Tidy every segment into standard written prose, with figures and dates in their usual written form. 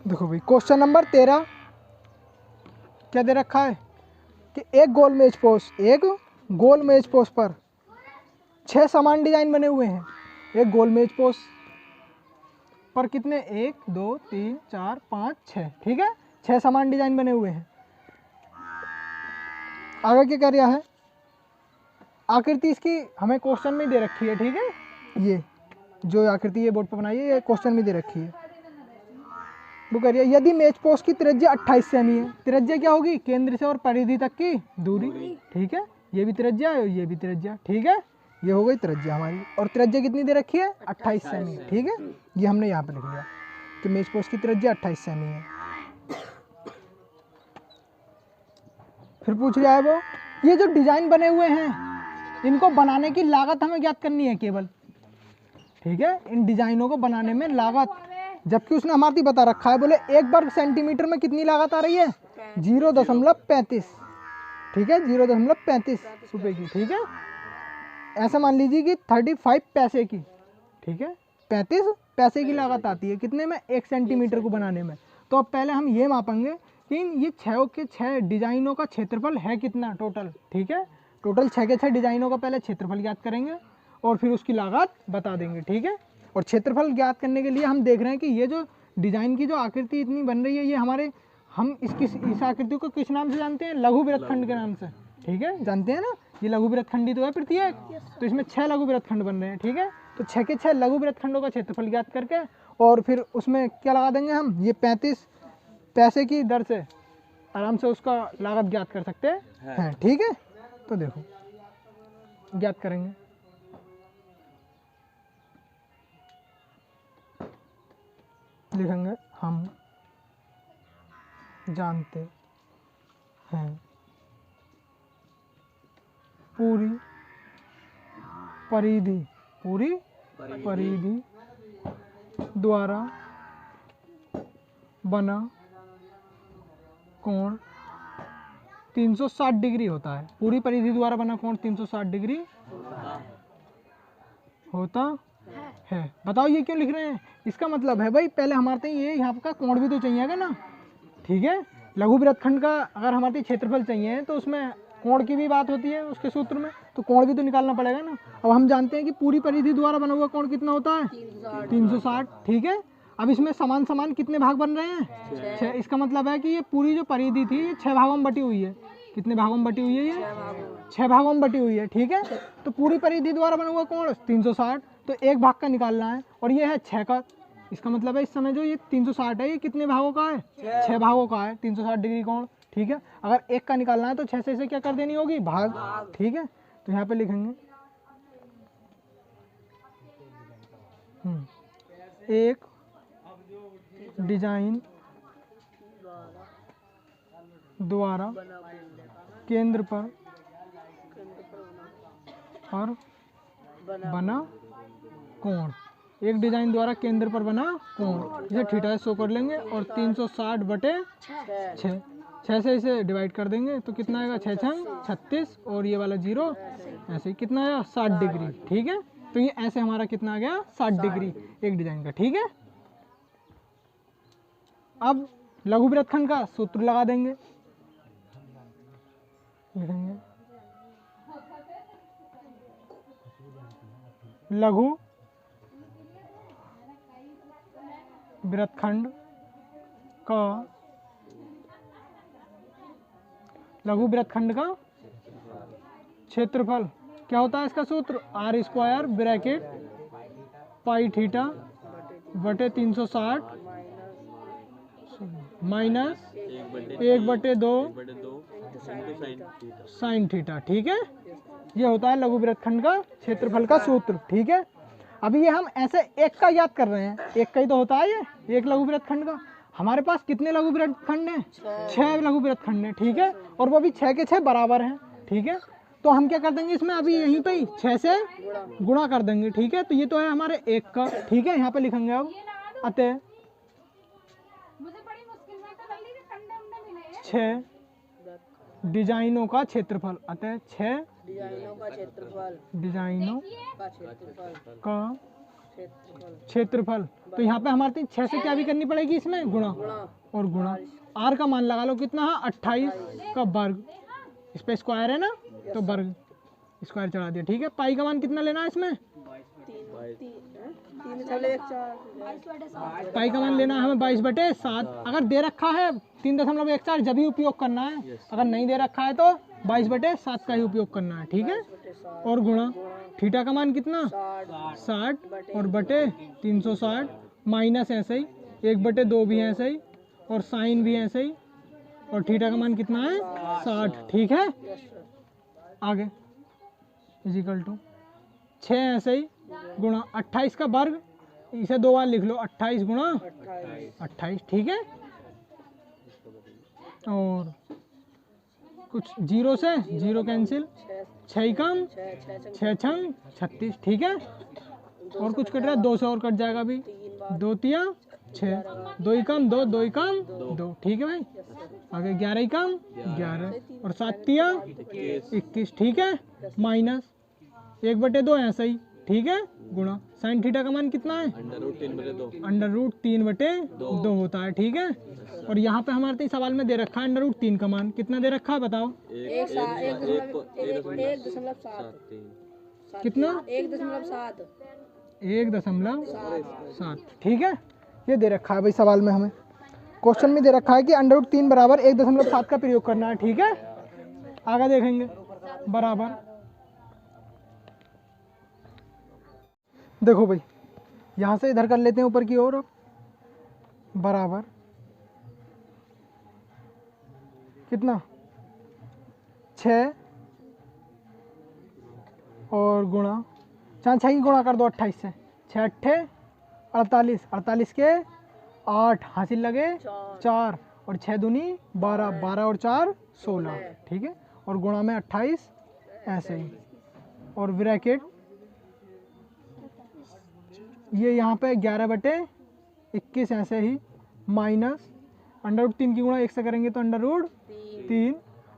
देखो भाई question number 13 क्या दे रखा है कि एक गोल मेज पोस्ट पर 6 समान डिजाइन बने हुए हैं। एक गोल मेज पोस्ट पर कितने 1 2 3 4 5 6, ठीक है, 6 समान डिजाइन बने हुए हैं। आगे क्या कर रहा है, आकृति इसकी हमें क्वेश्चन में दे रखी है, ठीक है, ये जो आकृति ये बोर्ड पर बनाई है ये क्वेश्चन में दे रखी है। वो कह रही है यदि मेज पोस्ट की त्रिज्या 28 सेमी है, त्रिज्या क्या होगी, केंद्र से और परिधि तक की दूरी, ठीक है, ये भी त्रिज्या है और ये भी त्रिज्या, ठीक है, ये हो गई त्रिज्या हमारी। और त्रिज्या कितनी दे रखी है 28 सेमी, ठीक है, ये हमने यहाँ पे लिख लिया कि मेज पोस्ट की त्रिज्या 28 सेमी है। फिर पूछ रहा है वो ये जो डिजाइन बने हुए हैं इनको बनाने की लागत हमें ज्ञात करनी है केवल, ठीक है, इन डिजाइनों को बनाने में लागत, जबकि उसने हमारी बता रखा है, बोले 1 वर्ग सेंटीमीटर में कितनी लागत आ रही है 0.35, ठीक है, 0.35 रुपए की, ठीक है। ऐसा मान लीजिए कि 35 पैसे की, ठीक है, 35 पैसे की लागत आती है कितने में 1 सेंटीमीटर को बनाने में। तो अब पहले हम ये मापेंगे कि ये 6 डिजाइनों का क्षेत्रफल है कितना टोटल, ठीक है, टोटल 6 के 6 डिजाइनों का पहले क्षेत्रफल ज्ञात करेंगे और फिर उसकी लागत बता देंगे, ठीक है। और क्षेत्रफल ज्ञात करने के लिए हम देख रहे हैं कि ये जो डिजाइन की जो आकृति इतनी बन रही है ये हमारे, हम इस आकृति को किस नाम से जानते हैं, लघु वृत्तखंड के नाम से, ठीक है, जानते हैं ना, ये लघु वृत्तखंडी तो है प्रत्येक, तो इसमें 6 लघु वृत्तखंड बन रहे हैं, ठीक है। तो 6 के 6 लघु वृत्तखंडों का क्षेत्रफल ज्ञात करके और फिर उसमें क्या लगा देंगे हम, ये 35 पैसे की दर से आराम से उसका लागत ज्ञात कर सकते हैं, ठीक है। तो देखो ज्ञात करेंगे, लिखेंगे हम जानते हैं पूरी परिधि द्वारा बना कोण 360 डिग्री होता है। पूरी परिधि द्वारा बना कोण 360 डिग्री होता है। बताओ ये क्यों लिख रहे हैं, इसका मतलब है भाई पहले हमारे ये यहाँ का कोण भी तो चाहिएगा ना, ठीक है, लघु वृत्तखंड का अगर हमारे क्षेत्रफल चाहिए तो उसमें कोण की भी बात होती है उसके सूत्र में, तो कोण भी तो निकालना पड़ेगा ना। अब हम जानते हैं कि पूरी परिधि द्वारा बना हुआ कोण कितना होता है 360, ठीक है। अब इसमें समान समान कितने भाग बन रहे हैं 6, इसका मतलब है कि ये पूरी जो परिधि थी ये 6 भागों में बटी हुई है। कितने भागों में बटी हुई है, ये 6 भागों में बटी हुई है, ठीक है। तो पूरी परिधि द्वारा बना हुआ कोण 360, तो एक भाग का निकालना है और ये है 6 का, इसका मतलब है इस समय जो ये 360 है ये कितने भागों का है 6 भागों का है 360 डिग्री कोण, ठीक है। अगर एक का निकालना है तो 6 से इसे क्या कर देनी होगी भाग, ठीक है। तो यहाँ पे लिखेंगे एक डिजाइन द्वारा केंद्र पर और बना कोण, एक डिजाइन द्वारा केंद्र पर बना कोण, इसे थीटा से शो कर लेंगे और 360 बटे 6 से इसे डिवाइड कर देंगे तो कितना आएगा 6 6 36 और ये वाला 0 ऐसे ही कितना आया 60 डिग्री, ठीक है। तो ये ऐसे हमारा कितना आ गया 60 डिग्री एक डिजाइन का, ठीक है। अब लघु वृत्तखंड का सूत्र लगा देंगे, लिखेंगे लघु वृत्तखंड का क्षेत्रफल क्या होता है, इसका सूत्र r² ब्रैकेट पाई थीटा बटे 360 माइनस 1/2 साइन थीटा, ठीक है। ये होता है लघु वृत्तखंड का क्षेत्रफल का सूत्र, ठीक है। अभी ये हम ऐसे एक का याद कर रहे हैं, एक का ही तो होता है ये एक लघु वृत्तखंड का। हमारे पास कितने लघु वृत्तखंड हैं 6 लघु वृत्तखंड हैं, ठीक है, और वो भी 6 के 6 बराबर हैं, ठीक है। तो हम क्या कर देंगे इसमें अभी यहीं पे ही 6 से गुणा कर देंगे, ठीक है। तो ये तो है हमारे एक का, ठीक है, यहाँ पे लिखेंगे अब अतः 6 डिजाइनों का क्षेत्रफल, अतः 6 डिजाइनों का क्षेत्रफल। तो यहाँ पे हमारे 6 से क्या भी करनी पड़ेगी इसमें, गुणा और गुणा। आर का मान लगा लो कितना है, 28 का वर्ग, इस पे स्क्वायर है ना तो वर्ग स्क्वायर चढ़ा दिया, ठीक है। पाई का मान कितना लेना है इसमें, पाई का मान लेना है हमें 22/7। अगर दे रखा है 3.14 जब ही उपयोग करना है, अगर नहीं दे रखा है तो 22/7 का ही उपयोग करना है, ठीक है। और गुणा थीटा का मान कितना 60 और बटे 360 माइनस ऐसे ही 1/2 भी है ऐसे ही और साइन भी ऐसे ही और थीटा का मान कितना है 60, ठीक है। आगे इजिकल टू 6 ऐसे ही गुणा 28 का वर्ग, इसे 2 बार लिख लो 28 गुणा 28, ठीक है। और कुछ जीरो से जीरो कैंसिल, 6 कम 6 छंग 36, ठीक है। और कुछ कट रहा है 2 से और कट जाएगा अभी, 2 तिया 6, 2 कम 2, 2 कम 2, ठीक है भाई। आगे 11 कम 11 और 7 तिया 21, ठीक है। माइनस 1/2 ऐसा ही, ठीक है, गुणा साइन थीटा का मान कितना है √3/2 होता है, ठीक है। और यहाँ पे हमारे सवाल में दे रखा है √3 का मान कितना दे रखा है बताओ, कितना 1.7, ठीक है। ये दे रखा है भाई सवाल में, हमें क्वेश्चन में दे रखा है कि √3 बराबर 1.7 का प्रयोग करना है, ठीक है। आगे देखेंगे बराबर, देखो भाई यहाँ से इधर कर लेते हैं ऊपर की ओर, बराबर कितना 6 और गुणा 4 6 की गुणा कर दो 28 से, 6 अट्ठे 48, 48 के 8 हासिल लगे 4 और 6 दूनी 12, 12 और 4 16, ठीक है। और गुणा में 28 ऐसे ही और ब्रैकेट ये यहाँ पे 11/21 ऐसे ही माइनस √3 की गुणा 1 से करेंगे तो √3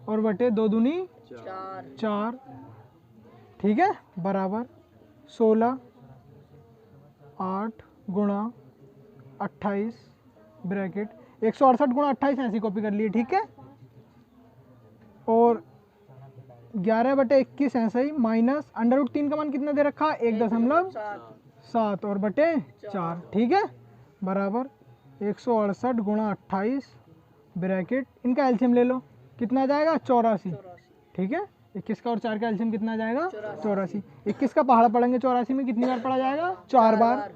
और बटे 2 दूनी 4, ठीक है, बराबर 16 8 गुणा 28 ब्रैकेट 168 गुणा 28 ऐसी कॉपी कर लिए, ठीक है। और 11/21 ऐसे ही माइनस √3 का मान कितना दे रखा है 1.7 और बटे 4, ठीक है, बराबर 168 गुणा 28 ब्रैकेट इनका एलसीएम ले लो कितना आ जाएगा 84, ठीक है। 21 का और 4 का एलसीएम कितना आ जाएगा 84। 21 का पहाड़ा पढ़ेंगे 84 में कितनी बार पढ़ा जाएगा 4 बार,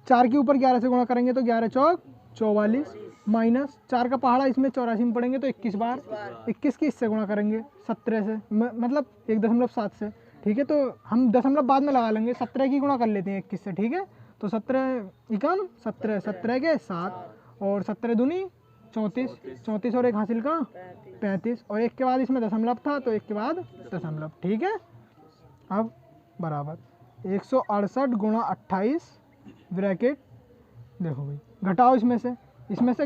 4 के ऊपर 11 से गुणा करेंगे तो 11 चौक 44 माइनस 4 का पहाड़ा इसमें 84 में पढ़ेंगे तो 21 बार, 21 की इससे गुणा करेंगे 17 से मतलब 1.7 से, ठीक है। तो हम दशमलव बाद में लगा लेंगे, 17 की गुणा कर लेते हैं 21 से, ठीक है। तो 17 इकम 17, 17 के 7 और 17 दूनी 34, 34 और 1 हासिल का 35 और 1 के बाद इसमें दशमलव था तो 1 के बाद दशमलव, ठीक है। अब बराबर 168 गुणा 28 ब्रैकेट, देखो भाई घटाओ इसमें से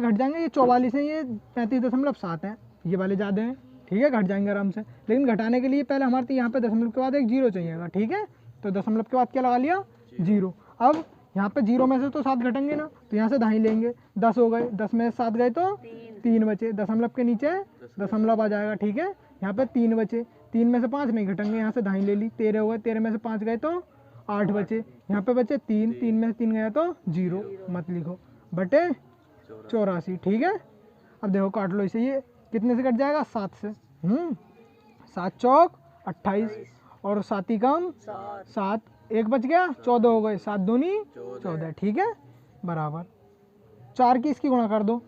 घट जाएंगे, ये 44 है, ये 35.7 है, ये वाले ज़्यादा हैं, ठीक है, घट जाएंगे आराम से। लेकिन घटाने के लिए पहले हमारे यहाँ पे दशमलव के बाद एक जीरो चाहिएगा, ठीक है। तो दशमलव के बाद क्या लगा लिया 0। अब यहाँ पे 0 में से तो 7 घटेंगे ना, तो यहाँ से दाही लेंगे, 10 हो गए, 10 में से 7 गए तो 3 बचे, दशमलव के नीचे दशमलव आ जाएगा, ठीक है। यहाँ पे 3 बचे, 3 में से 5 नहीं घटेंगे, यहाँ से दाही ले ली, 13 हो गए, 13 में से 5 गए तो 8 बचे, यहाँ पे बचे 3, 3 में से 3 गया तो 0 मत लिखो बटे 84, ठीक है। अब देखो काट लो इसे, ये कितने से कट जाएगा 7 से, 7 चौक 28 और 7 ही कम 7, 1 बच गया 14 हो गए, 7 दूनी 14, ठीक है, बराबर 4 की इसकी गुणा कर दो,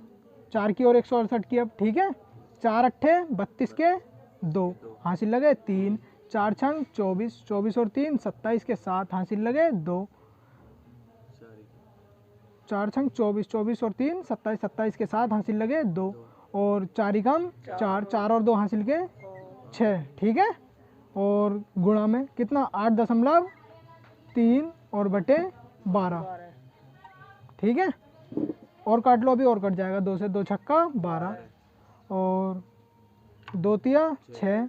4 की और 168 की अब, ठीक है। 4 अट्ठे 32 के 2 हासिल लगे 3, 4 छंग 24, 24 और 3 27 के 7 हासिल लगे 2, 4 छंग 24, 24 और 3 27, 27 के 7 हासिल लगे 2 और 4 ही कम 4, 4 और 2 हासिल के 6, ठीक है। और गुणा में कितना 8.3 और बटे 12, ठीक है। और काट लो अभी और कट जाएगा, 2 से 2 छक्का 12 और 2 तिया 6,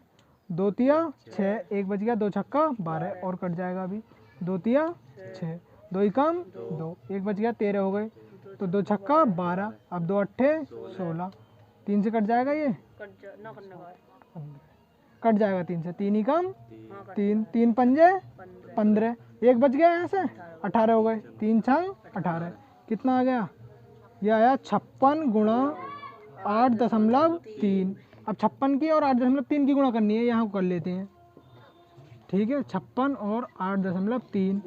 2 तिया 6, 1 बच गया 2 छक्का 12 और कट जाएगा अभी 2 तिया 6, 2 ही कम 2, 1 बच गया, 13 हो गए। तो 2 छक्का 12, अब 2 अट्ठे 16, 3 से कट जाएगा ये, कट जाएगा 3 से, 3 ही कम 3, 3 पंजे 15, 1 बच गया यहाँ से, 18 हो गए, 3 छंग 18, कितना आ गया, ये आया 56 गुणा 8.3। अब 56 की और 8.3 की गुणा करनी है, यहाँ को कर लेते हैं, ठीक है। 56 और 8.3,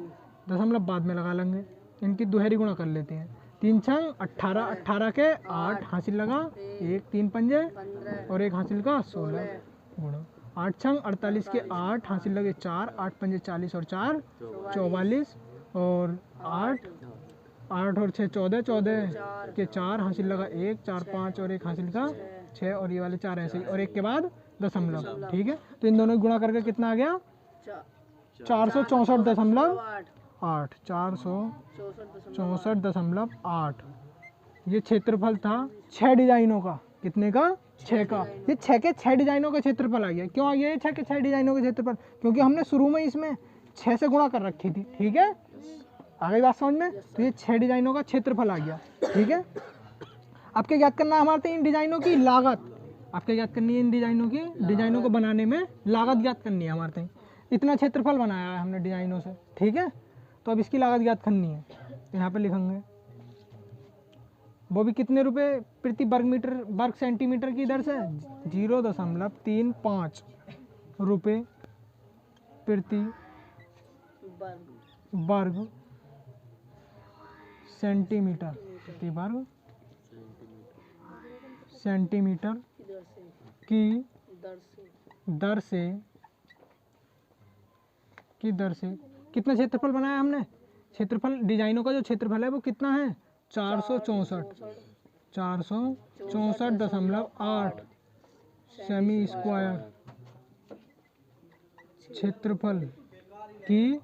दशमलव बाद में लगा लेंगे, इनकी दोहरी गुणा कर लेते हैं। 3 छंग 18, 18 के 8 हासिल लगा 1, 3 पंजे और 1 हासिल का 16 गुणा 8 छंग 48 के 8 हासिल लगे 4, 8 पंजे 40 और 4 44 और 8 और 6 14, 14 के 4 हासिल लगा 1, 4 5 और 1 हासिल का 6 और ये वाले 4 ऐसे ही, और 1 के बाद दशमलव, ठीक है। तो इन दोनों की गुणा करके कितना आ गया, 464.8, 464.8। ये क्षेत्रफल था 6 डिजाइनों का, कितने का, 6 का। ये 6 के 6 डिजाइनों का क्षेत्रफल आ गया। क्यों आ गया ये 6 के 6 डिजाइनों का क्षेत्रफल, क्योंकि हमने शुरू में इसमें 6 से गुणा कर रखी थी, ठीक है। आ गई बात समझ में, तो ये 6 डिजाइनों का क्षेत्रफल आ गया, ठीक है। आपके ज्ञात करना हमारे इन डिजाइनों की लागत, आपके ज्ञात करनी है इन डिजाइनों की, डिजाइनों को बनाने में लागत ज्ञात करनी है हमारे। इतना क्षेत्रफल बनाया है हमने डिजाइनों से, ठीक है। तो अब इसकी लागत ज्ञात करनी है, यहाँ पे लिखेंगे, वो भी कितने रुपए प्रति वर्ग सेंटीमीटर की दर से, 0.35 रुपये प्रति वर्ग सेंटीमीटर, प्रति वर्ग सेंटीमीटर की दर से कितना क्षेत्रफल बनाया हमने, क्षेत्रफल डिजाइनों का जो क्षेत्रफल है वो कितना है, 464.8 सेमी स्क्वायर क्षेत्रफल की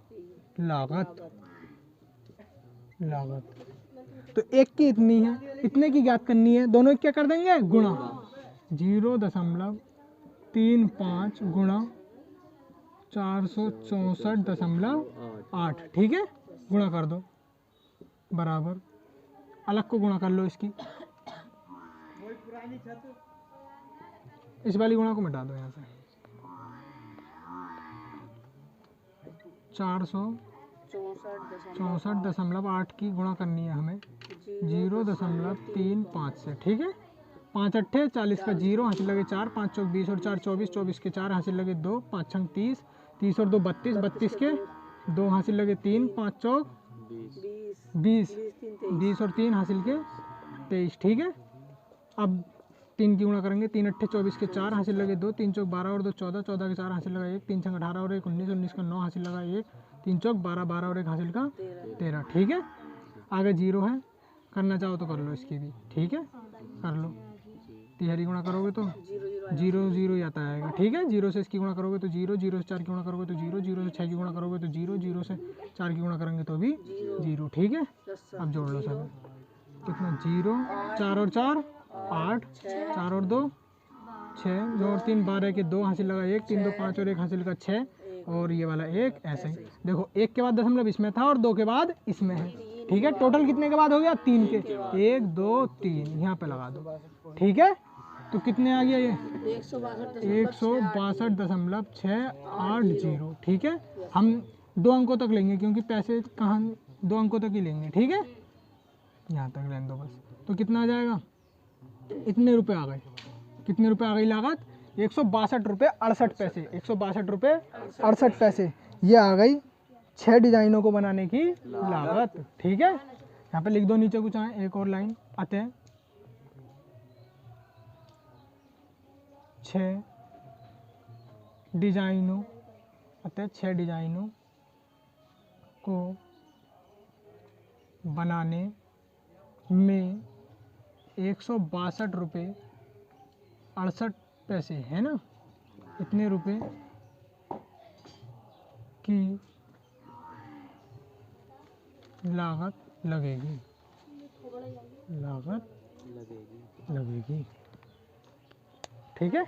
लागत। तो एक की इतनी है, इतने की ज्ञात करनी है, दोनों क्या कर देंगे, गुणा 0.35 गुणा 464.8, ठीक है। गुणा कर दो, बराबर, अलग को गुणा कर लो इसकी, इस वाली गुणा को मिटा दो यहाँ से, 464.8 की गुणा करनी है हमें 0.35 से, ठीक है। 5 अट्ठे 40 का 0 हासिल लगे 4, 5 चौक 20 और 4 24, 24 के 4 हासिल लगे 2, 5 छंग 30, 30 और 2 32, 32 के 2 हासिल लगे 3, 5 चौक 20, 20 और 3 हासिल के 23, ठीक है। अब 3 की गुणा करेंगे, 3 अट्ठे 24 के 4 हासिल लगे 2, 3 चौक 12 और 2 14, 14 के 4 हासिल लगा 1, 3 छंग 18 और 1 19, 19 का 9 हासिल लगा 1, 3 चौक 12, 12 और 1 हासिल का 13, ठीक है। आगे 0 है, करना चाहो तो कर लो इसकी भी, ठीक है, कर लो। तिहरी गुणा करोगे तो 0 0 आता आएगा, ठीक है। 0 से इसकी गुणा करोगे तो 0, 0 से 4 की गुणा करोगे तो 0, 0 से 6 की गुणा करोगे तो 0, 0 से 4 की गुणा करेंगे तो भी 0, ठीक है। अब जोड़ लो सब, कितना 0, 4 और 4 8, 4 और 2 6, 2 और 3 12 के 2 हासिल लगा 1, 3 2 5 और 1 हासिल का 6 और ये वाला 1, ऐसे ही देखो, 1 के बाद दशमलव इसमें था और 2 के बाद इसमें है, ठीक है। टोटल कितने के बाद हो गया, 3 के, 1 2 3 यहाँ पे लगा दो, ठीक है। तो कितने आ गया ये 162.680, ठीक है। हम 2 अंकों तक लेंगे क्योंकि पैसे कहाँ 2 अंकों तक ही लेंगे, ठीक है, यहाँ तक लें दो बस। तो कितना आ जाएगा, इतने रुपए आ गए, कितने रुपए आ गई लागत, 162 रुपये 68 पैसे, 162 रुपये 68 पैसे ये आ गई 6 डिजाइनों को बनाने की लागत, ठीक है। यहाँ पे लिख दो नीचे कुछ आए, एक और लाइन आते हैं, 6 डिजाइनों अतः 6 डिजाइनों को बनाने में 162 रुपये 68 पैसे है ना, इतने रुपए की लागत लगेगी, लगेगी, ठीक है।